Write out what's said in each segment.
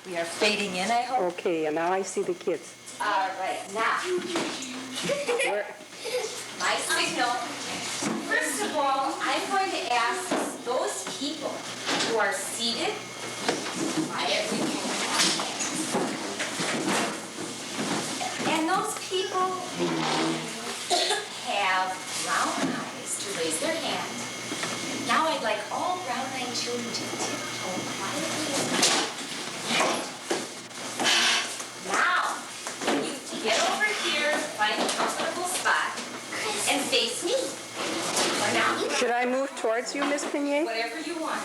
We are fading in, I hope. Okay, and now I see the kids. All right, now. My signal. First of all, I'm going to ask those people who are seated quietly. And those people have brown eyes to raise their hand. Now I'd like all brown-eyed children to tiptoe quietly. Now, you get over here, find a comfortable spot, and face me. For now. Should I move towards you, Miss Pinier? Whatever you want.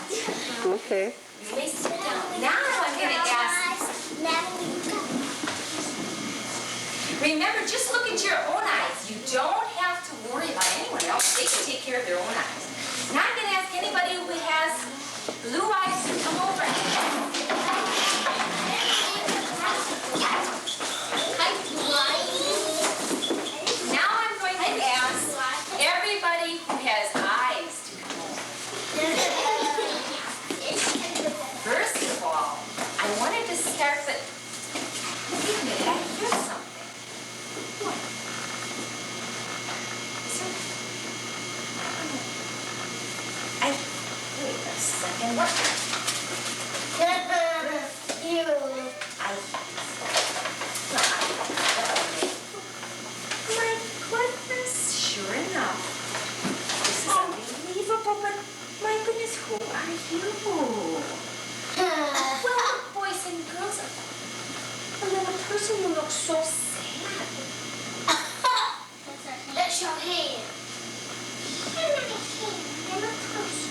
Okay. You may sit down. Now I'm going to ask. Remember, just look at your own eyes. You don't have to worry about anyone else. They can take care of their own eyes. Now I'm going to ask anybody who has blue eyes to come over. Now I'm going to ask everybody who has eyes to come over. First of all, I wanted to start with, wait a minute, I hear something. What? Wait a second. What? My goodness, sure enough. This is unbelievable, but my goodness, who are you? Well, boys and girls, a little person who looks so sad. That's your hand. I'm a person.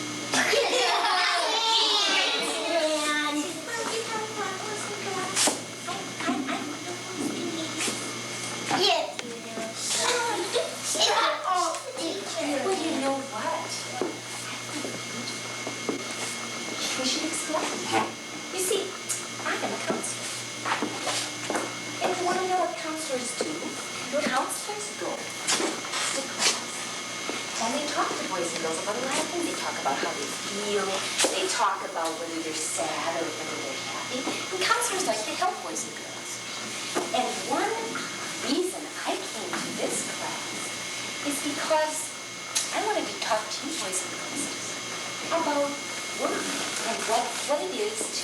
Well, you know what? We should explain. You see, I am a counselor. And you want to know what counselors do? Counselors go to class. And they talk to boys and girls about a lot of things. They talk about how they feel. They talk about whether they're sad or whether they're happy. And counselors like to help boys and girls. And one reason I came to this class is because I wanted to talk to you boys and girls about work and what it is to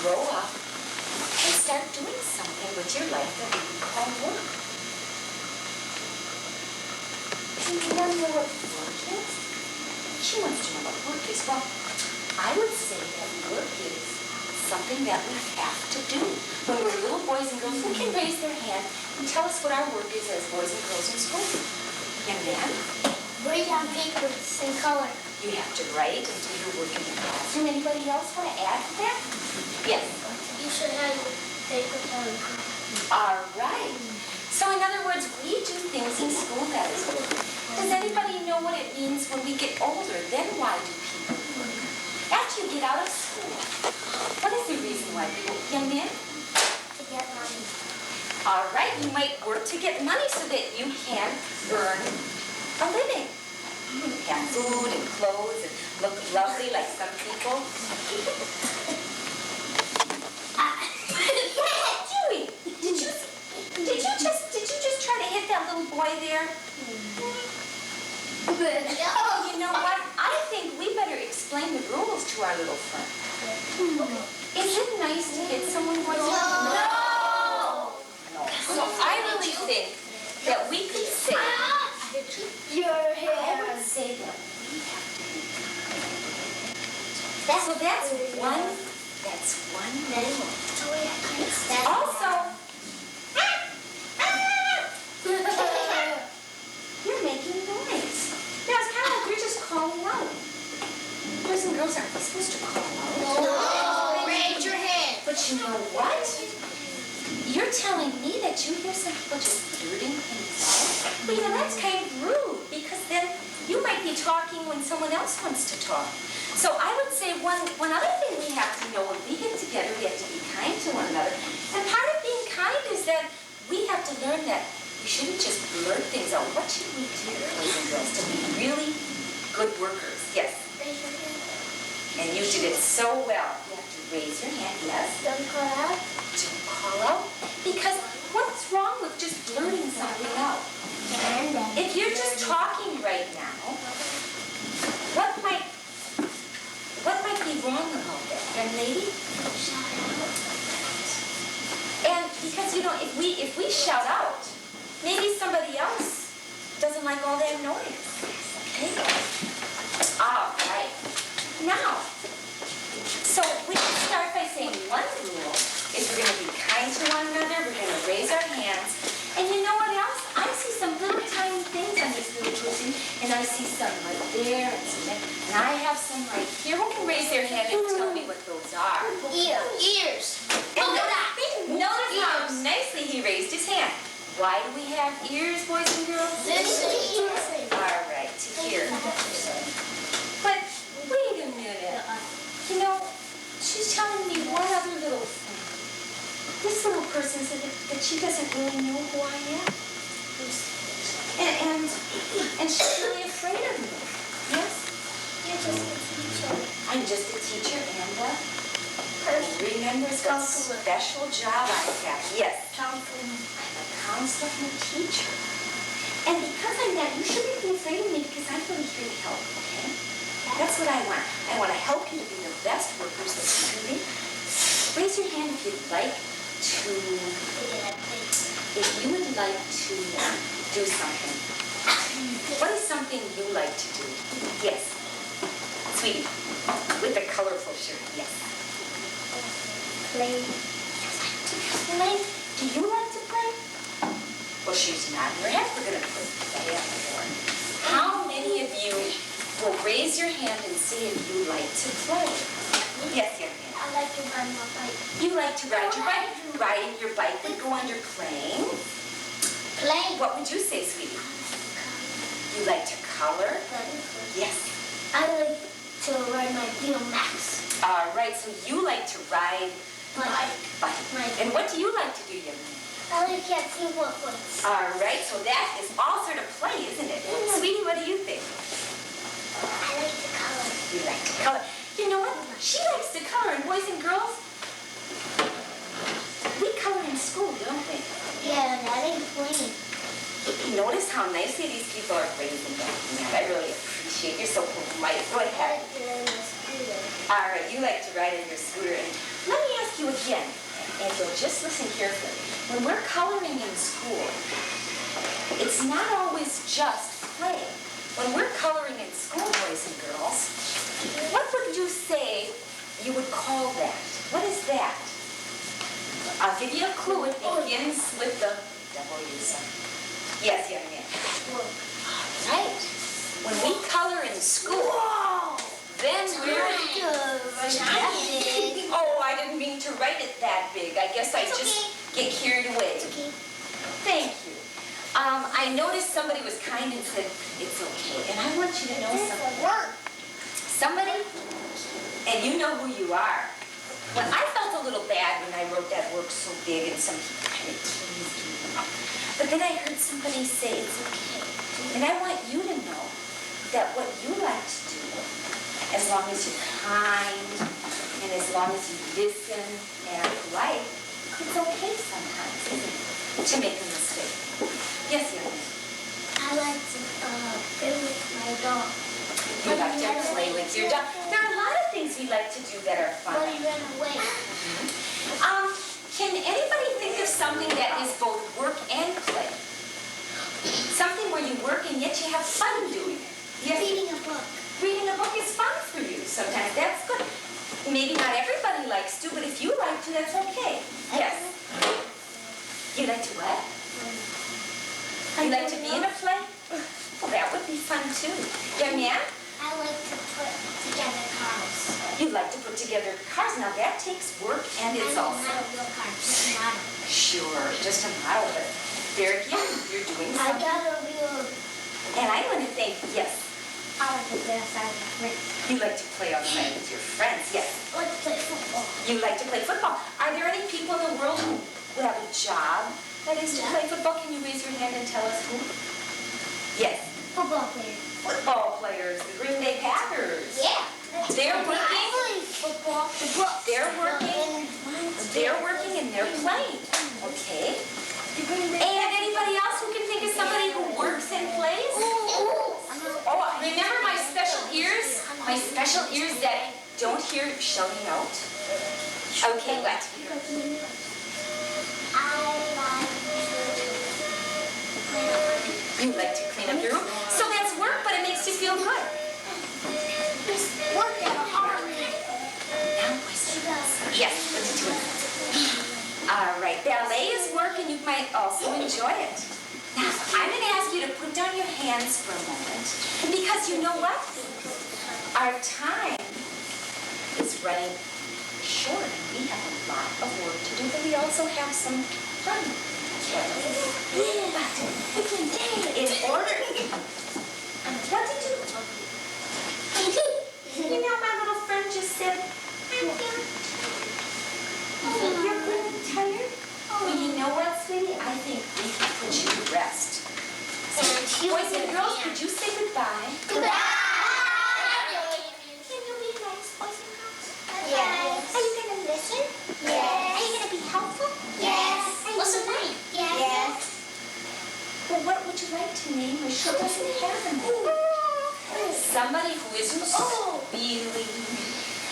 grow up and start doing something with your life that we call work. Do you want to know what work is? She wants to know what work is. Well, I would say that work is something that we have to do. When we're little boys and girls, who can raise their hand and tell us what our work is as boys and girls in school? Young man? Write on paper and color. You have to write and do your work in the classroom. Anybody else want to add to that? Yes. You should have paper pen. All right. So in other words, we do things in school that is work. Does anybody know what it means when we get older? Then why do people work? After you get out of school, what is the reason why people, young man? To get money. All right, you might work to get money so that you can earn a living. Have food and clothes and look lovely like some people. Dewey, did you just try to hit that little boy there? Oh, you know what? I think we better explain the rules to our little friend. Is it nice to hit someone, boys? No! So I really think that we could say, Your I hair. would say that we have to be kind. So that's one rule. Also, you're making noise. Now it's kind of like you're just calling out. Boys and girls aren't supposed to call out. No! Raise your hand. But you know what? You're telling me that you hear some people just blurting things out? Well, you know, that's kind of rude, because then you might be talking when someone else wants to talk. So I would say one other thing we have to know, when we get together, we have to be kind to one another. And part of being kind is that we have to learn that we shouldn't just blurt things out. What should we do, boys and girls, to be really good workers? Yes? Raise your hand. And you did it so well. You have to raise your hand, yes? Don't clap. if we shout out, maybe somebody else doesn't like all that noise. Okay? All right. Now, so we can start by saying one rule is we're going to be kind to one another. We're going to raise our hands. And you know what else? I see some little tiny things on this little person, and I see some right there and some there. And I have some right here. Who can raise their hand and tell me what those are? Ears. And notice how nicely he raised his hand. Why do we have ears, boys and girls? Listen. All right, to hear. But wait a minute. You know, she's telling me one other little thing. This little person said that she doesn't really know who I am. And she's really afraid of me. Yes? You're just a teacher. I'm just a teacher and a remember it's got a special job I have. Yes. Counselor. I'm a counselor and a teacher. And because I'm that, you shouldn't be afraid of me because I'm really here to help, okay? That's what I want. I want to help you to be the best workers that you can be. Raise your hand if you'd like to, if you would like to do something. What is something you like to do? Yes. Sweetie, with the colorful shirt, yes. Play. Play? Do you like to play? Well, she's nodding her head. We're going to put play on the board. How many of you will raise your hand and say if you like to play? Yes, young man. I like to ride my bike. You like to ride your bike? Riding your bike would go under playing. Playing. What would you say, sweetie? You like to color? Yes. I like to ride my BMX. All right, so you like to ride bike. And what do you like to do, young man? I like catching waffles. All right, so that is all sort of play, isn't it? Sweetie, what do you think? I like to color. You like to color. You know what? She likes to color, and boys and girls, we color in school, don't we? Yeah, that ain't playing. Notice how nicely these people are raising their hand. I really appreciate you're so polite. Go I ahead. like to ride my scooter. All right, you like to ride in your scooter. And let me ask you again, and you'll just listen carefully. When we're coloring in school, it's not always just play. When we're coloring in school, boys and girls, what would you say you would call that? What is that? I'll give you a clue. It begins with the W sign. Yes, young man. Right. When we color in school, then we're... Oh, I didn't mean to write it that big. I guess I just get carried away. Okay. Thank you. I noticed somebody was kind and said, it's okay. And I want you to know something. Somebody, and you know who you are. Well, I felt a little bad when I wrote that work so big and some people kind of teased me. But then I heard somebody say it's okay. And I want you to know that what you like to do, as long as you're kind and as long as you listen and are polite, it's okay sometimes, isn't it, to make a mistake. Yes, young man. I like to play with my dog. You like to play with your dog. There are a lot of things we like to do that are fun. But he ran away. Can anybody think of something that is both work and play? Something where you work and yet you have fun doing it. Yes. Reading a book. Reading a book is fun for you sometimes. That's good. Maybe not everybody likes to, but if you like to, that's okay. Yes. You like to what? You like to be in a play? Well, that would be fun too. Young man? I like to put together cars. You like to put together cars. Now that takes work and it's also... Not a real car, just a model. Sure, just a model, but there again, you're doing I something. got a real... And I want to think, yes, I like to play outside with friends. you like to play outside with your friends, yes. I like to play football. You like to play football. Are there any people in the world who have a job that is to play football? Can you raise your hand and tell us who? Yes. Football players. Football players, the Green Bay Packers. Yeah. They're working. I play football. They're working. They're working and they're playing. Okay. And anybody else who can think of somebody who works and plays? Oh, remember my special ears? My special ears that don't hear shouting out? Okay, what? I like You like to clean up your room. So that's work, but it makes you feel good. It's work that hard. Now, boys. Yes, let's do it. All right, ballet is work and you might also enjoy it. Now, I'm going to ask you to put down your hands for a moment. Because you know what? Our time is running short. We have a lot of work to do, but we also have some fun. But in order... What did you... You know, my little friend just said... Oh, you're feeling tired? Well, you know what, sweetie? I think we can put you to rest. So, boys and girls, could you say goodbye? Goodbye. Can you be nice, boys and girls? Yes. Are you going to listen? Yes. Are you going to be helpful? Yes. What's the name? Yes. Well, what would you like to name her? She doesn't have a name. Somebody who isn't really...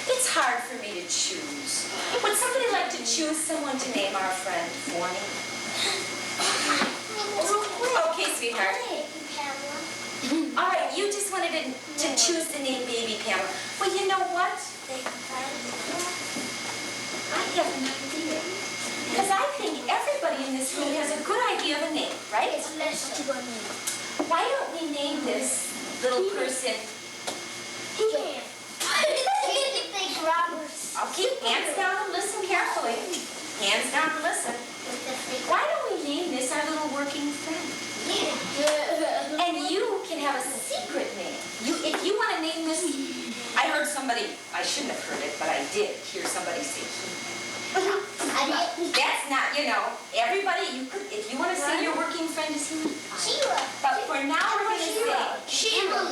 It's hard for me to choose. Would somebody like to choose someone to name our friend for me? Okay, sweetheart. All right, you just wanted to choose the name Baby Pamela. Well, you know what? I have an idea. Because I think everybody in this room has a good idea of a name, right? Why don't we name this little person? Okay, hands down and listen carefully. Hands down and listen. Why don't we name this our little working friend? And you can have a secret name. If you want to name this, I heard somebody, I shouldn't have heard it, but I did hear somebody say that's not, everybody, if you want to say your working friend is Sheila. But for now, we're going to say Sheila.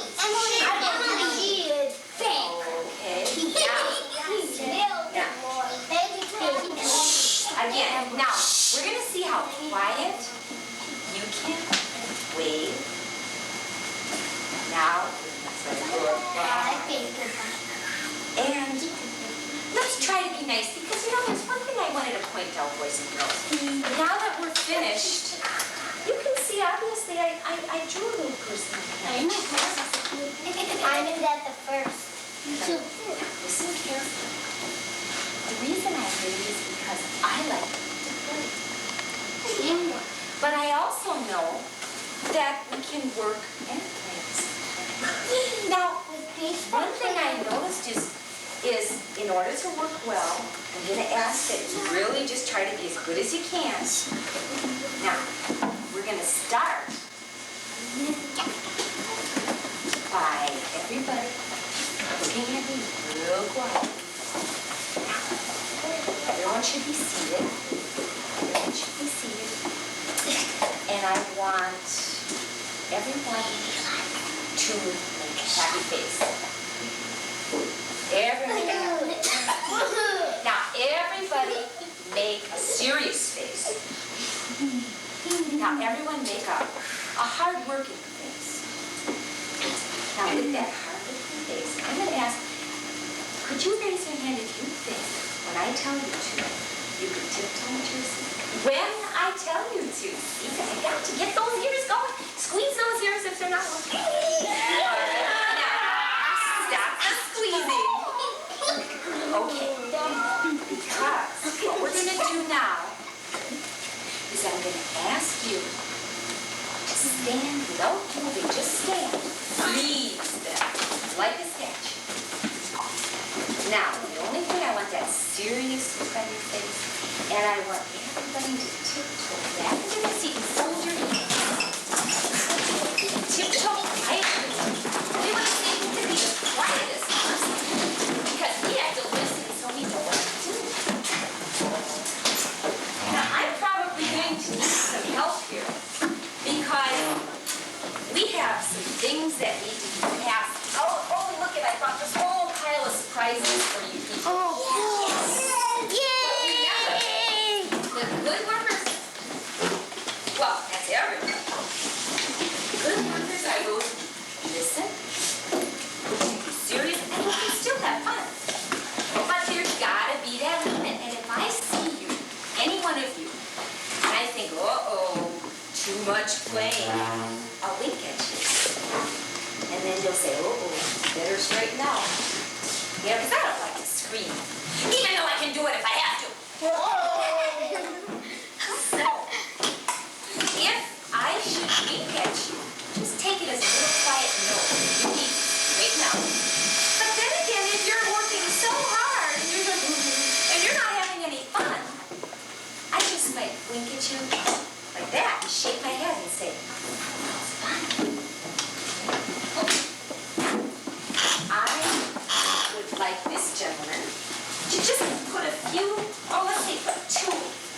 Okay. Again, now, we're going to see how quiet you can wave. Now, and let's try to be nice, because, there's one thing I wanted to point out, boys and girls. Now that we're finished, you can see, obviously, I drew a little person. I knew that the first. Listen carefully. The reason I did it is because I like to play. But I also know that we can work airplanes. Now, one thing I noticed is in order to work well, I'm going to ask that you really just try to be as good as you can. Now, we're going to start by everybody looking at me real quiet. Now, everyone should be seated. Everyone should be seated. And I want everyone to make a happy face. Everybody. Now, everybody make a serious face. Now, everyone make a hard-working face. Now, with that hard-working face, I'm going to ask, could you raise your hand if you think, when I tell you to, you could tiptoe into your seat? When I tell you to. You've got to get those ears going. Squeeze those ears if they're not working. All right. Now, stop the squeezing. Okay. Because what we're going to do now is I'm going to ask you to stand without moving. Just stand. Freeze them. Like a statue. Now, the only thing I want that serious look on your face, and I want everybody to tiptoe back into the seat and fold your hands. Tiptoe quietly. We want to say to be the quietest person, because we have to listen so we know what to do. Now, I'm probably going to need some help here, because we have some things that need to be passed. Oh, look at, I brought this whole pile of surprises for you people. Yay! The good workers, well, that's everyone. The good workers are those who listen, who can be serious, and who can still have fun. But there's gotta be that limit. And if I see you, any one of you, and I think, uh-oh, too much playing, I'll wink at you. And then you'll say, oh, better straighten out. Yeah, because I don't like to scream. Even though I can do it if I have to. So, if I should wink at you, just take it as a little quiet note. You need to straighten out. But then again, if you're working so hard and you're not having any fun, I just might wink at you like that and shake my head and say, it's fun. I would like this gentleman to just put a few, let's say put 2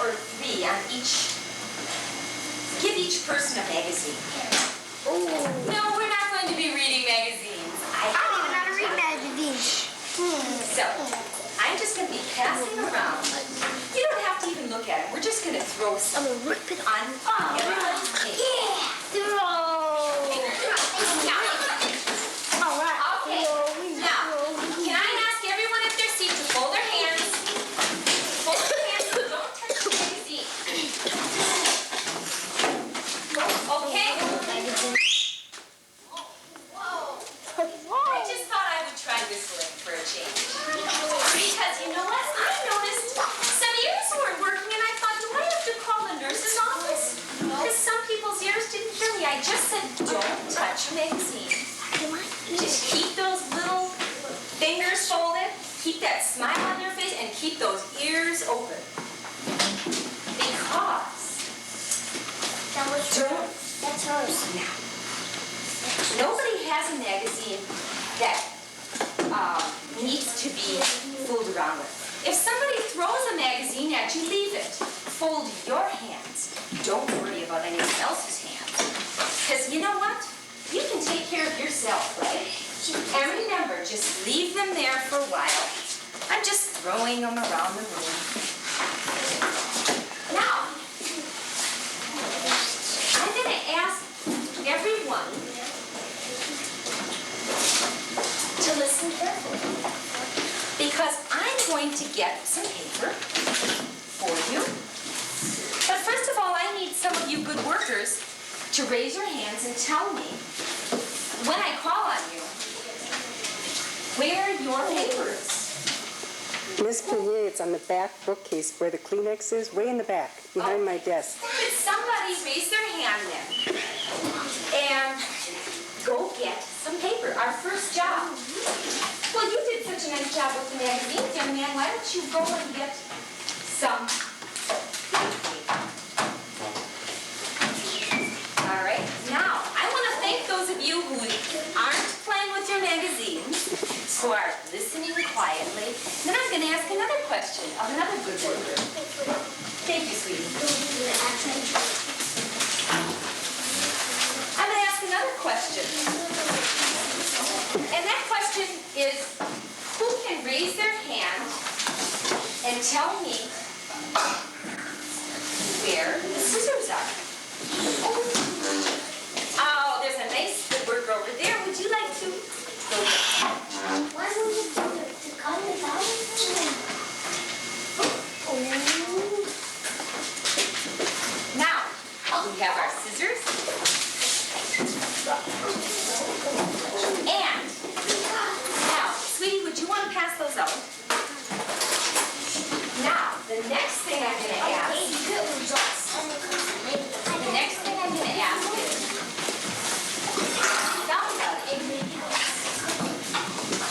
or 3 on each, give each person a magazine. Ooh. No, we're not going to be reading magazines. I don't even know how to read magazines. So, I'm just going to be passing around. You don't have to even look at it. We're just going to throw some I'm gonna rip it on everyone's table. Yeah, throw. All right. Okay. Now, can I ask everyone at their seat to fold their hands? Fold their hands and don't touch the magazine. Okay? I just thought I would try whistling for a change. Because you know what? I noticed some ears weren't working and I thought, do I have to call the nurse's office? Because some people's ears didn't hear me. I just said, don't touch a magazine. Just keep those little fingers folded, keep that smile on your face, and keep those ears open. Because That was don't That's hers. now. Nobody has a magazine that needs to be fooled around with. If somebody throws a magazine at you, leave it. Fold your hands. Don't worry about anyone else's hands. Because you know what? You can take care of yourself, right? And remember, just leave them there for a while. I'm just throwing them around the room. Now, I'm going to ask everyone to listen carefully. Because I'm going to get some paper for you. But first of all, I need some of you good workers to raise your hands and tell me, when I call on you, where your paper is. Miss Pinier, it's on the back bookcase where the Kleenex is, way in the back, behind my desk. Could somebody raise their hand then and go get some paper, our first job. Well, you did such a nice job with the magazines, young man. Why don't you go and get some paper? All right. Now, I want to thank those of you who aren't playing with your magazines, who are listening quietly. Then I'm going to ask another question of another good worker. Thank you, sweetie. I'm going to ask another question. And that question is, who can raise their hand and tell me where the scissors are? Oh, there's a nice good worker over there. Would you like to go get that? Why don't you do it? To cut it out? Now, we have our scissors. And, now, sweetie, would you want to pass those out? Now, the next thing I'm going to ask, is, somebody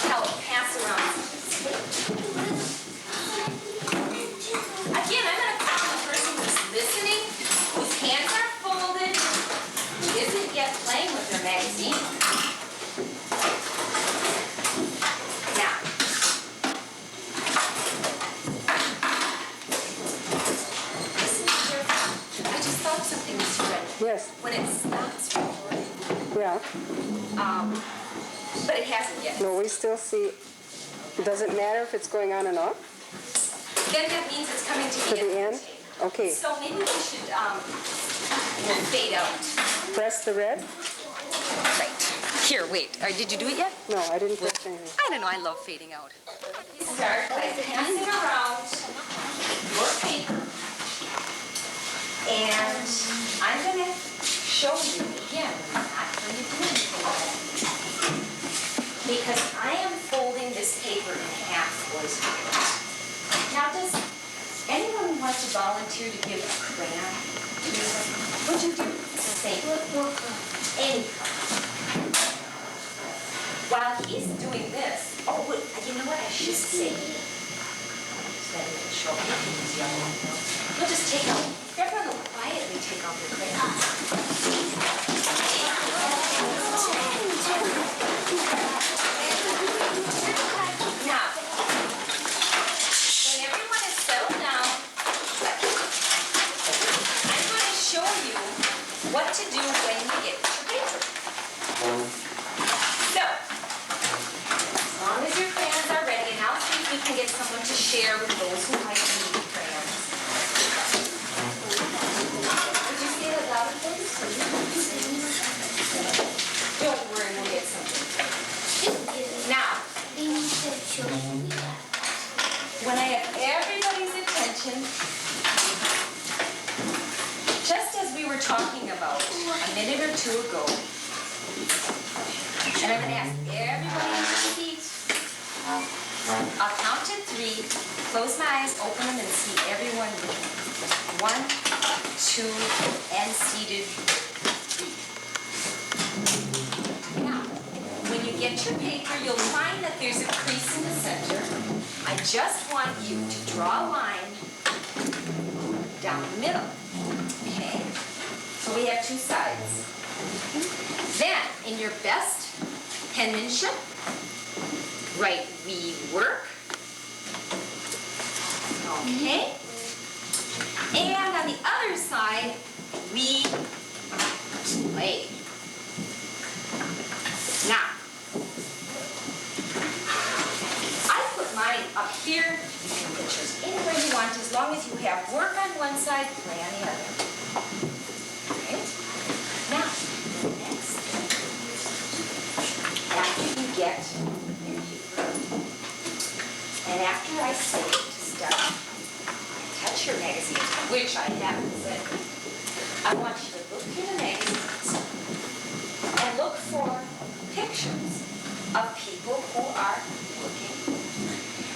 help pass around some tape. Again, I'm going to call the person who's listening, whose hands are folded, who isn't yet playing with their magazine. Now, listen carefully. I just thought of something, Mr. Red. Yes, When it stops recording, yeah. but it hasn't yet. No, we still see, does it matter if it's going on and off? Then that means it's coming to To the end? tape. Okay, So maybe we should fade out. press the red? Right. Here, wait. Did you do it yet? No, I didn't press anything. I don't know. I love fading out. Start by passing around your paper. And I'm going to show you again, we're not going to do anything with it. Because I am folding this paper in half, boys and girls. Now, does anyone want to volunteer to give a crayon to me? Would you do? Say, any color. While he's doing this, oh, wait, you know what I should say? That didn't show up. You can use yellow. You'll just take out, everyone will quietly take out your crayons. Now, when everyone is settled down, I'm going to show you what to do when you get your paper. So, as long as your crayons are ready, and I'll see if we can get someone to share with those who might need crayons. Would you say that louder, please? Don't worry, we'll get something. Now, when I have everybody's attention, just as we were talking about a minute or two ago, and I'm going to ask everybody in their seats, I'll count to 3, close my eyes, open them, and see everyone looking. 1, 2, and seated 3. Now, when you get your paper, you'll find that there's a crease in the center. I just want you to draw a line down the middle. Okay? So we have 2 sides. Then, in your best penmanship, write "we work." Okay? And on the other side, "we play." Now, I put mine up here. You can put yours anywhere you want, as long as you have work on one side, play on the other. Okay? Now, next, after you get your paper, and after I say to start, touch your magazines, which I haven't said, I want you to look through the magazines and look for pictures of people who are working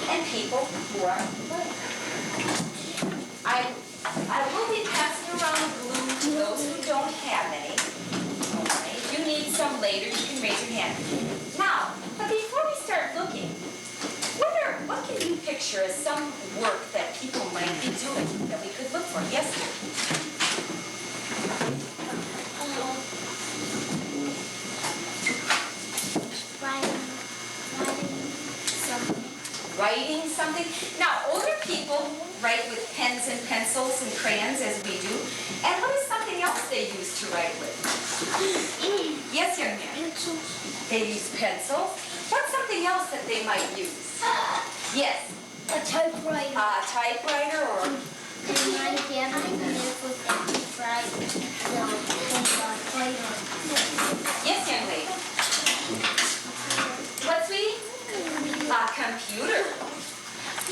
and people who are playing. I will be passing around glue to those who don't have any. Okay? If you need some later, you can raise your hand. Now, but before we start looking, what can you picture as some work that people might be doing that we could look for? Yes, dear? Writing something. Now, older people write with pens and pencils and crayons, as we do. And what is something else they use to write with? Yes, young man? Pencils. They use pencils. What's something else that they might use? Yes. A typewriter. A typewriter or... Yes, young lady. What, sweetie? A computer.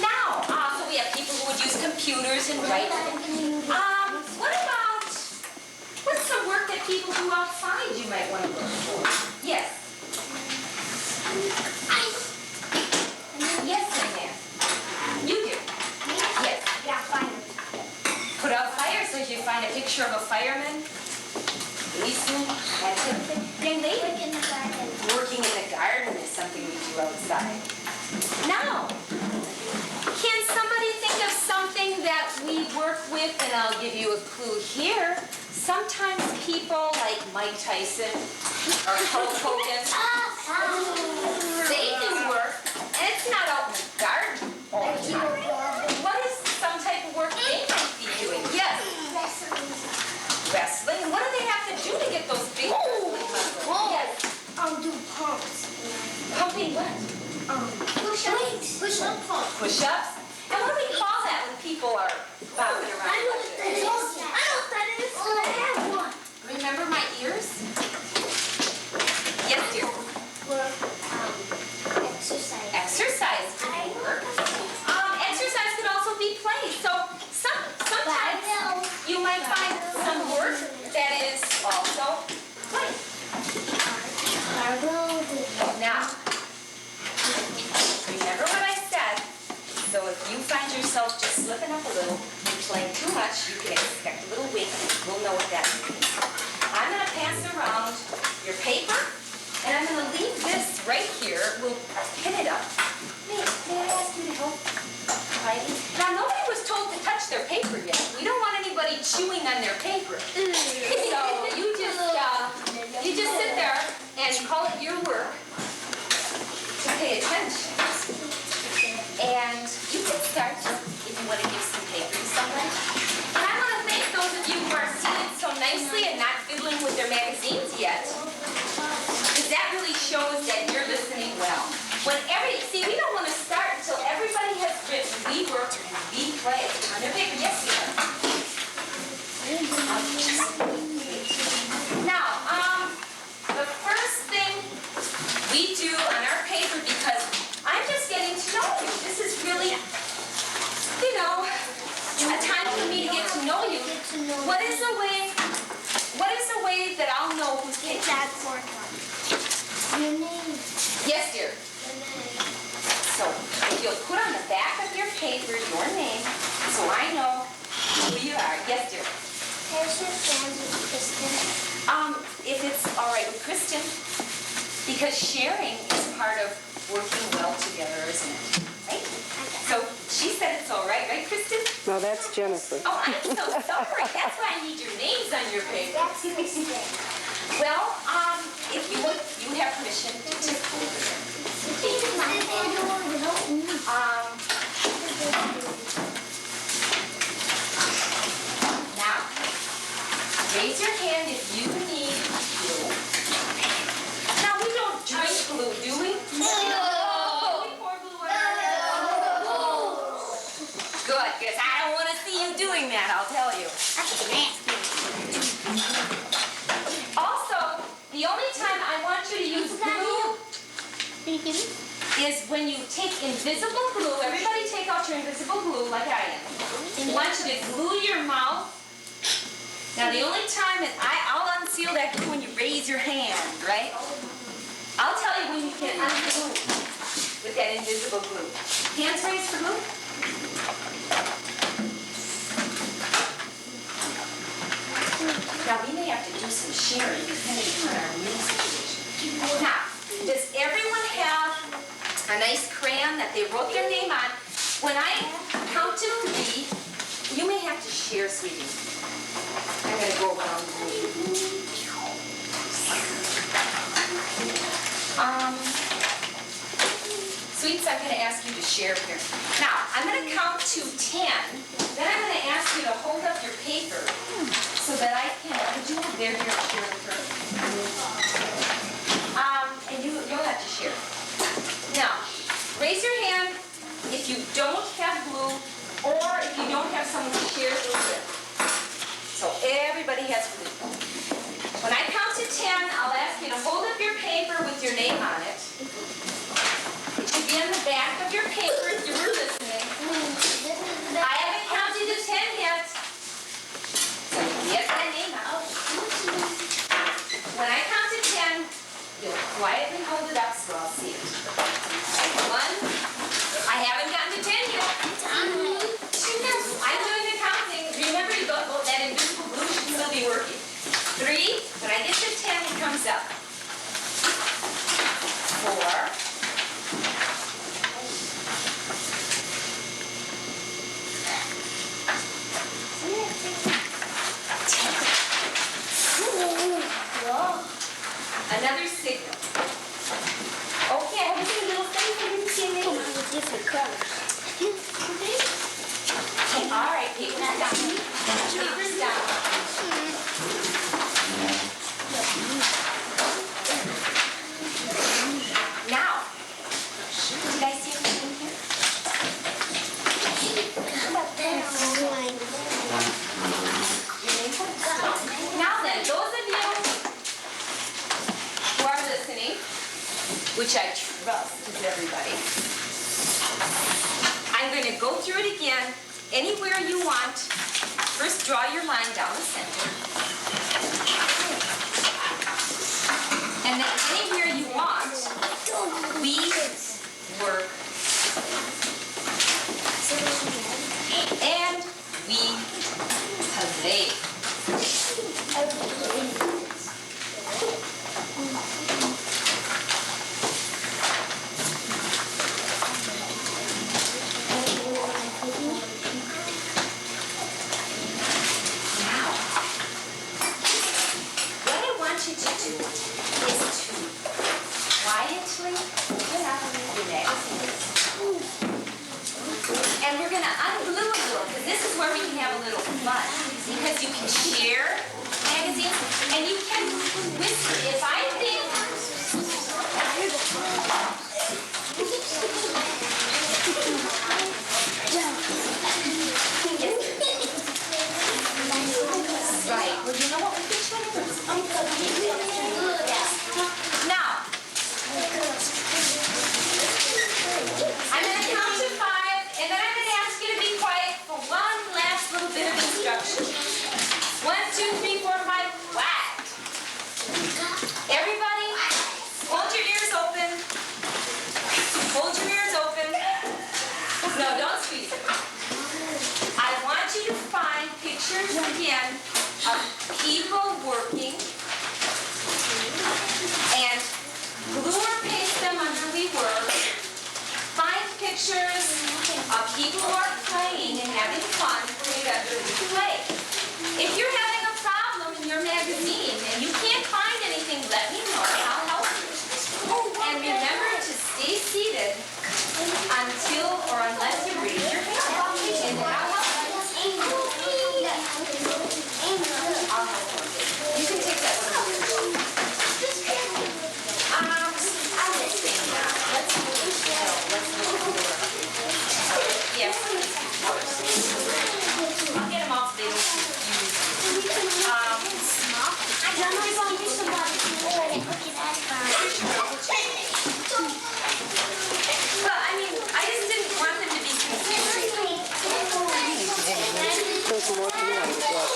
Now, so we have people who would use computers and write. What's some work that people do outside you might want to look for? Yes. Yes, young man. You do. Yes. Yeah, fire. Put out fires, so if you find a picture of a fireman, policeman, that type of thing. Young lady. Working in the garden. Working in the garden is something we do outside. Now, can somebody think of something that we work with? And I'll give you a clue here. Sometimes people like Mike Tyson or Hulk Hogan, they do work, and it's not out in the garden all the time. What is some type of work they might be doing? Yes. Wrestling. And what do they have to do to get those big wrestling muscles? Yes. Do pumps. Pumping what? Push-ups. Push-up pumps. Push-ups? And what do we call that when people are bobbing around? I know what that is. I know what that is. I have one. Remember my ears? Yes, dear. For exercise. Exercise. Good yourself just slipping up a little, you're playing too much, you can expect a little wink. We'll know what that means. I'm going to pass around your paper, and I'm going to leave this right here. We'll pin it up. May I ask you to help? Heidi? Now, nobody was told to touch their paper yet. We don't want anybody chewing on their paper. So you just sit there and call it your work to pay attention. And you can start if you want to give some paper to someone. And I want to thank those of you who are seated so nicely and not fiddling with their magazines yet. Because that really shows that you're listening well. See, we don't want to start until everybody has written we work and we play on their paper. Yes, you are. Now, the first thing we do on our paper, because I'm just getting to know you. This is really, a time for me to get to know you. What is a way that I'll know who's taking Your name. Yes, dear. So, if you'll put on the back of your paper your name, so I know who you are. Yes, dear. Here's your friends with Kristen. If it's all right with Kristen, because sharing is part of working well together, isn't it? Right? So, she said it's all right, right, Kristen? No, that's Jennifer. Oh, I'm so sorry. That's why I need your names on your paper. That's Kristen. Well, if you would, you have permission to tip over there. Now, raise your hand if you need glue. Now, we don't drink glue, do we? No. We pour glue on our hands. Good, because I don't want to see you doing that, I'll tell you. Also, the only time I want you to use glue is when you take invisible glue. Everybody take out your invisible glue like I am. I want you to glue your mouth. Now the only time I'll unseal that glue when you raise your hand, right? I'll tell you when you can unglue with that invisible glue. Hands raised for glue. Now we may have to do some sharing depending on our music. Now, does everyone have a nice crayon that they wrote their name on? When I count to 3, you may have to share, sweetie. I'm going to go around the room. Sweets, I'm going to ask you to share here. Now, I'm going to count to 10. Then I'm going to ask you to hold up your paper so that I can, would you hold there, share with her? And you'll have to share. Now, raise your hand if you don't have glue or if you don't have someone to share glue with. So everybody has glue. When I count to 10, I'll ask you to hold up your paper with your name on it. It should be on the back of your paper if you were listening. I haven't counted to 10 yet. So get my name out. When I count to 10, you'll quietly hold it up so I'll see it. 1. I haven't gotten to 10 yet. I'm doing the counting. Remember, that invisible glue should still be working. 3. When I get to 10, it comes up. 4. 10. Another signal. Okay, I was in a little thing. I didn't see a name. Different colors. Okay, all right, paper's down. Paper's down. Now, did I see anything here? Now then, those of you who are listening, which I trust is everybody, I'm going to go through it again. Anywhere you want, first draw your line down the center. And then anywhere you want, we work Because they. What I want you to do is to quietly put out your magazines. And we're going to unglue a little, because this is where we can have a little fun. Because you can share magazines, and you can whisper. If I think... Right. Well, you know what? We can try this. Now, I'm going to count to 5, and then I'm going to ask you to be quiet for one last little bit of instruction. 1, 2, 3, 4, 5, whack. Everybody, hold your ears open. Hold your ears open. No, don't squeeze it. I want you to find pictures again of people working and glue or paste them under we work. Find pictures of people who are playing and having fun together to play. If you're having a problem in your magazine and you can't find anything, let me know. I'll help you. And remember to stay seated until or unless you raise your hand. And then I'll help you. I'll help you. You can take that one over. I would say now. Let's move it. Let's move it. Yes, of course. I'll get them off so they don't confuse you. Well, I mean, I just didn't want them to be confused. There's more to do on the book.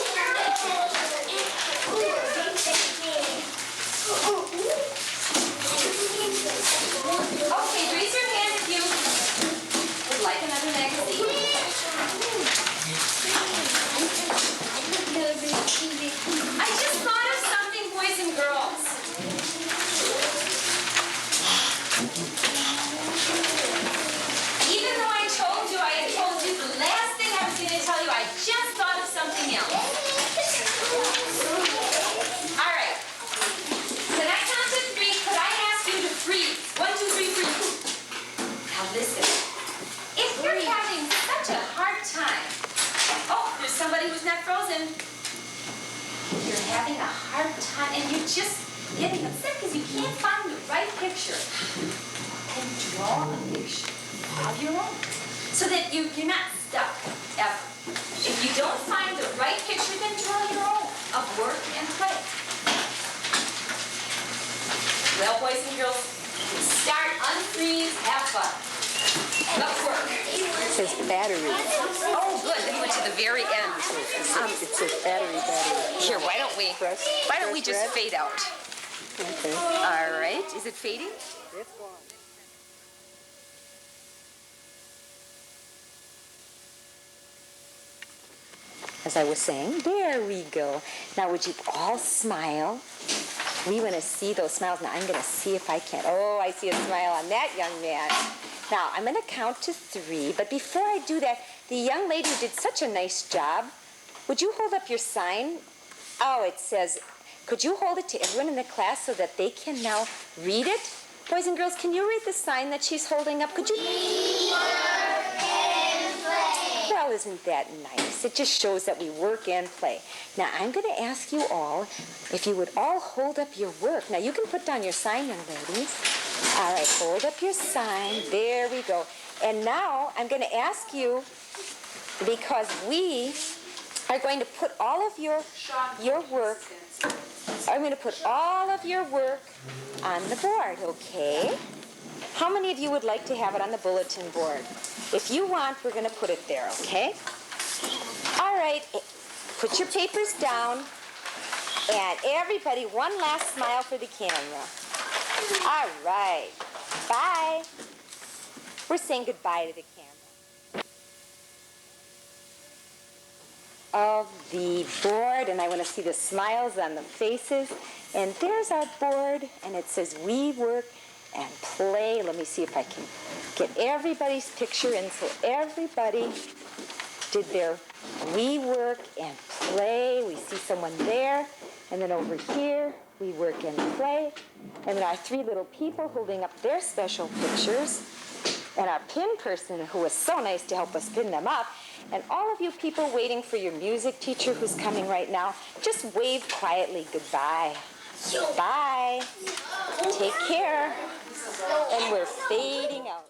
Okay, raise your hand if you would like another magazine. I just thought of something, boys and girls. Even though I had told you the last thing I was going to tell you, I just thought of something else. All right. When I count to 3, could I ask you to freeze? 1, 2, 3, freeze. Now listen. If you're having such a hard time, oh, there's somebody who's not frozen. You're having a hard time and you're just getting upset because you can't find the right picture. Then draw a picture of your own so that you're not stuck ever. If you don't find the right picture, then draw your own of work and play. Well, boys and girls, start, unfreeze, have fun. Let's work. It says battery. Oh, good. Then we went to the very end. It says battery. Here, why don't we just red? fade out? Okay. All right. Is it fading? It's gone. As I was saying, there we go. Now, would you all smile? We want to see those smiles. Now, I'm going to see if I can. Oh, I see a smile on that young man. Now, I'm going to count to 3, but before I do that, the young lady who did such a nice job, would you hold up your sign? Oh, it says, could you hold it to everyone in the class so that they can now read it? Boys and girls, can you read the sign that she's holding up? Could you? Well, isn't that nice? It just shows that we work and play. Now, I'm going to ask you all if you would all hold up your work. Now, you can put down your sign, young ladies. All right, hold up your sign. There we go. And now, I'm going to ask you, because we are going to put all of your work, I'm going to put all of your work on the board, okay? How many of you would like to have it on the bulletin board? If you want, we're going to put it there, okay? All right, put your papers down. And everybody, one last smile for the camera. All right, bye. We're saying goodbye to the camera. of the board, and I want to see the smiles on the faces. And there's our board, and it says we work and play. Let me see if I can get everybody's picture in. So everybody did their we work and play. We see someone there. And then over here, we work and play. And then our three little people holding up their special pictures. And our pin person who was so nice to help us pin them up. And all of you people waiting for your music teacher who's coming right now, just wave quietly goodbye. Bye. Take care. And we're fading out.